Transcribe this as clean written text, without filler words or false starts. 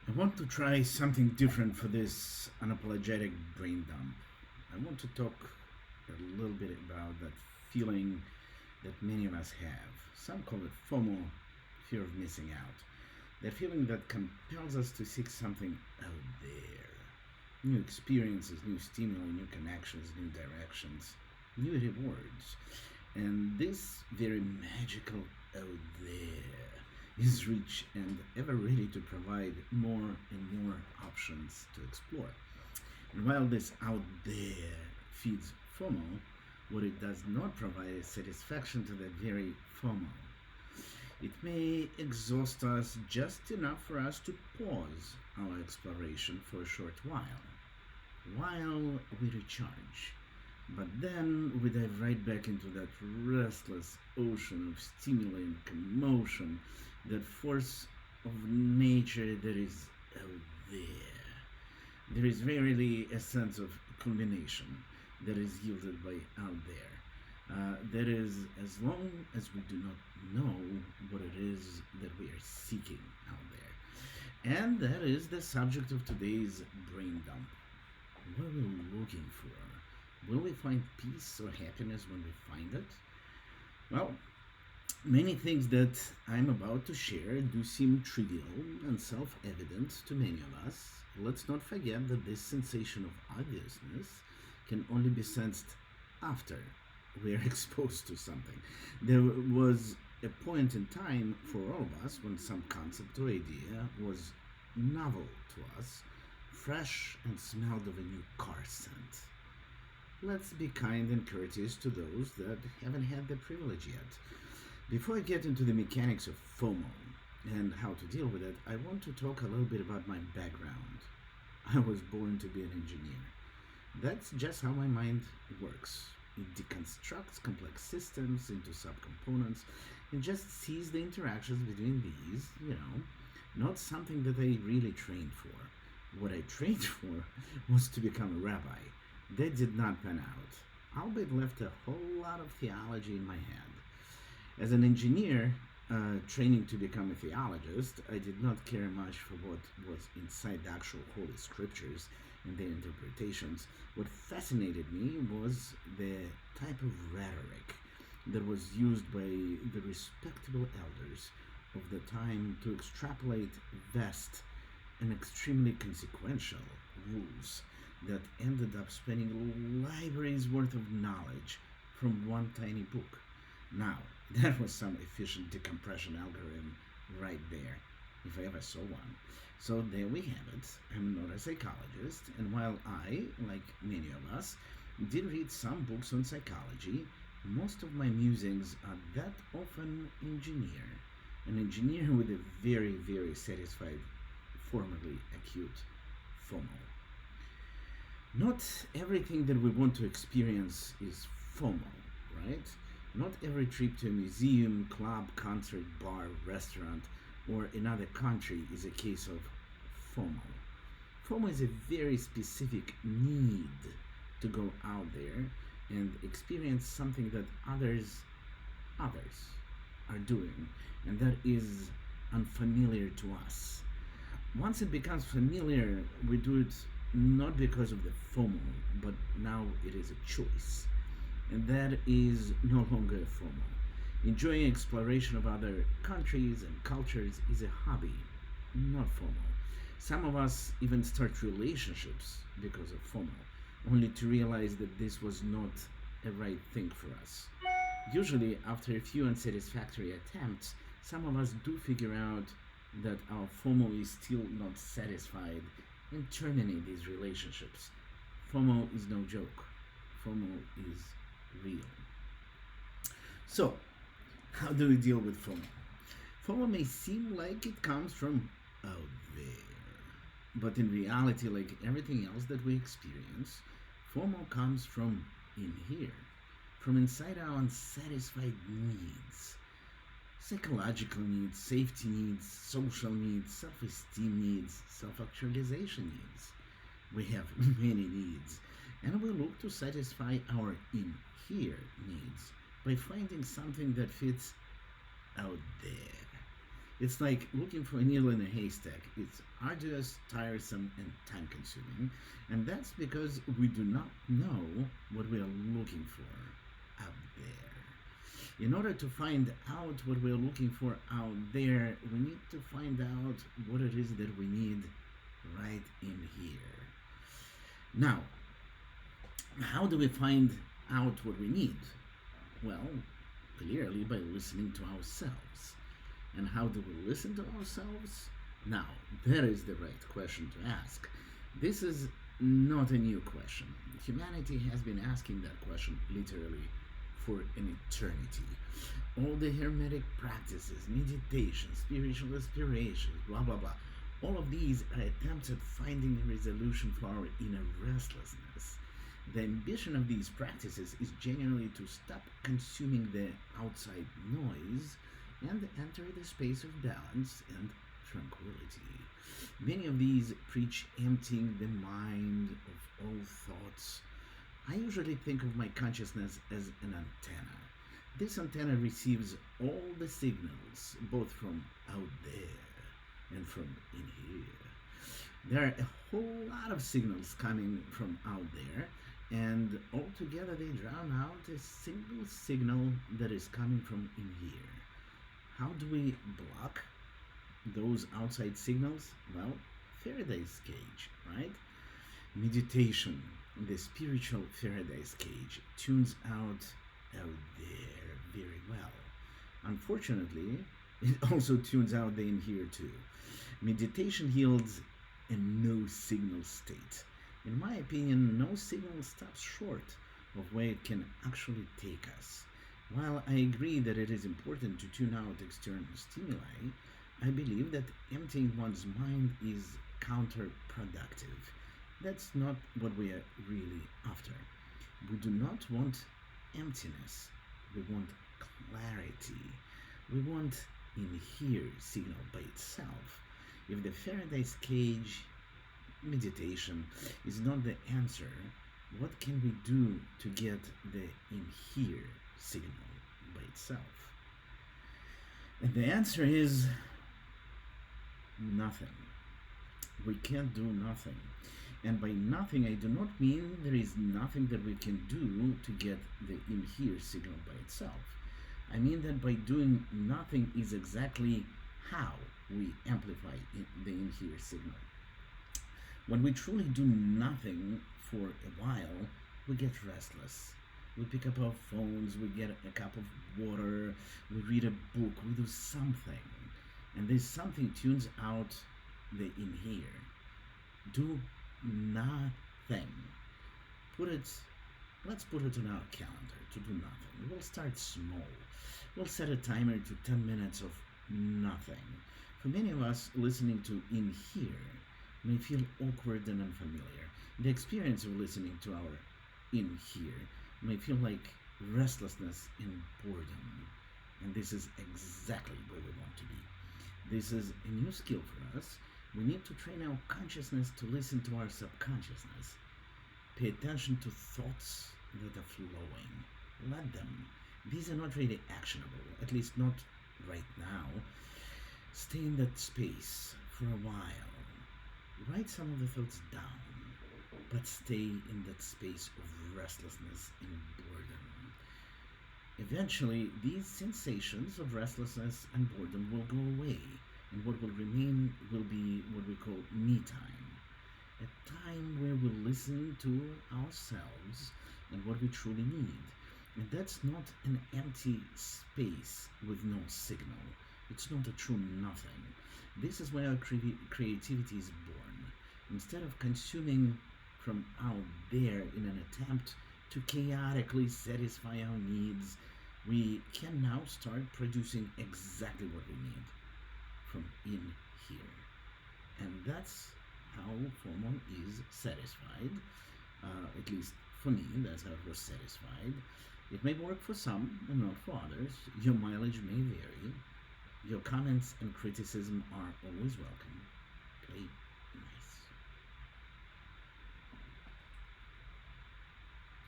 I want to try something different for this unapologetic brain dump. I want to talk a little bit about that feeling that many of us have. Some call it FOMO, fear of missing out. That feeling that compels us to seek something out there. New experiences, new stimuli, new connections, new directions, new rewards. And this very magical out there is rich and ever ready to provide more and more options to explore. And while this out there feeds FOMO, what it does not provide is satisfaction to that very FOMO. It may exhaust us just enough for us to pause our exploration for a short while we recharge. But then we dive right back into that restless ocean of stimuli and commotion, that force of nature that is out there. There is rarely a sense of culmination that is yielded by out there. That is, as long as we do not know what it is that we are seeking out there. And that is the subject of today's brain dump. What are we looking for? Will we find peace or happiness when we find it? Well, many things that I'm about to share do seem trivial and self evident to many of us. Let's not forget that this sensation of obviousness can only be sensed after we are exposed to something. There was a point in time for all of us when some concept or idea was novel to us, fresh and smelled of a new car scent. Let's be kind and courteous to those that haven't had the privilege yet. Before I get into the mechanics of FOMO and how to deal with it, I want to talk a little bit about my background. I was born to be an engineer. That's just how my mind works. It deconstructs complex systems into subcomponents and just sees the interactions between these, not something that I really trained for. What I trained for was to become a rabbi. That did not pan out, albeit left a whole lot of theology in my head. As an engineer, training to become a theologist, I did not care much for what was inside the actual Holy Scriptures and their interpretations. What fascinated me was the type of rhetoric that was used by the respectable elders of the time to extrapolate vast and extremely consequential rules that ended up spanning libraries worth of knowledge from one tiny book. Now, that was some efficient decompression algorithm right there, if I ever saw one. So there we have it. I'm not a psychologist, and while I, like many of us, did read some books on psychology, most of my musings are that often an engineer with a very, very satisfied, formerly acute FOMO. Not everything that we want to experience is FOMO, right? Not every trip to a museum, club, concert, bar, restaurant, or another country is a case of FOMO. FOMO is a very specific need to go out there and experience something that others are doing, and that is unfamiliar to us. Once it becomes familiar, we do it not because of the FOMO, but now it is a choice. And that is no longer a FOMO. Enjoying exploration of other countries and cultures is a hobby, not FOMO. Some of us even start relationships because of FOMO, only to realize that this was not a right thing for us. Usually, after a few unsatisfactory attempts, some of us do figure out that our FOMO is still not satisfied and terminate these relationships. FOMO is no joke. FOMO is real. So, how do we deal with FOMO? FOMO may seem like it comes from out there, but in reality, like everything else that we experience, FOMO comes from in here, from inside our unsatisfied needs. Psychological needs, safety needs, social needs, self esteem needs, self actualization needs. We have many needs, and we look to satisfy our in here needs by finding something that fits out there. It's like looking for a needle in a haystack. It's arduous, tiresome, and time consuming. And that's because we do not know what we are looking for out there. In order to find out what we're looking for out there, we need to find out what it is that we need right in here. Now, how do we find out what we need? Well, clearly by listening to ourselves. And how do we listen to ourselves? Now, that is the right question to ask. This is not a new question. Humanity has been asking that question literally for an eternity. All the hermetic practices, meditation, spiritual aspirations, blah blah blah, all of these are attempts at finding a resolution for our inner restlessness. The ambition of these practices is genuinely to stop consuming the outside noise and enter the space of balance and tranquility. Many of these preach emptying the mind of all thoughts. I usually think of my consciousness as an antenna. This antenna receives all the signals, both from out there and from in here. There are a whole lot of signals coming from out there, and altogether they drown out a single signal that is coming from in here. How do we block those outside signals? Well, Faraday's cage, right? Meditation, the spiritual Faraday's cage, tunes out there very well. Unfortunately, it also tunes out the in here too. Meditation yields a no signal state. In my opinion, no signal stops short of where it can actually take us. While I agree that it is important to tune out external stimuli, I believe that emptying one's mind is counterproductive. That's not what we are really after. We do not want emptiness. We want clarity. We want in here signal by itself. If the Faraday's cage meditation is not the answer, what can we do to get the in here signal by itself? And the answer is nothing. We can't do nothing. And by nothing, I do not mean there is nothing that we can do to get the in here signal by itself. I mean that by doing nothing is exactly how we amplify the in here signal. When we truly do nothing for a while, we get restless. We pick up our phones, we get a cup of water, we read a book, we do something. And this something tunes out the in here. Do nothing. Let's put it on our calendar to do nothing. We'll start small. We'll set a timer to 10 minutes of nothing. For many of us, listening to in here may feel awkward and unfamiliar. The experience of listening to our in here may feel like restlessness and boredom. And this is exactly where we want to be. This is a new skill for us. We need to train our consciousness to listen to our subconsciousness. Pay attention to thoughts that are flowing. Let them. These are not really actionable, at least not right now. Stay in that space for a while. Write some of the thoughts down, but stay in that space of restlessness and boredom. Eventually, these sensations of restlessness and boredom will go away, and what will remain will be what we call me time. A time where we listen to ourselves and what we truly need. And that's not an empty space with no signal. It's not a true nothing. This is where our creativity is born. Instead of consuming from out there in an attempt to chaotically satisfy our needs, we can now start producing exactly what we need from in here. And that's how FOMO is satisfied. At least for me, that's how it was satisfied. It may work for some and not for others. Your mileage may vary. Your comments and criticism are always welcome. Play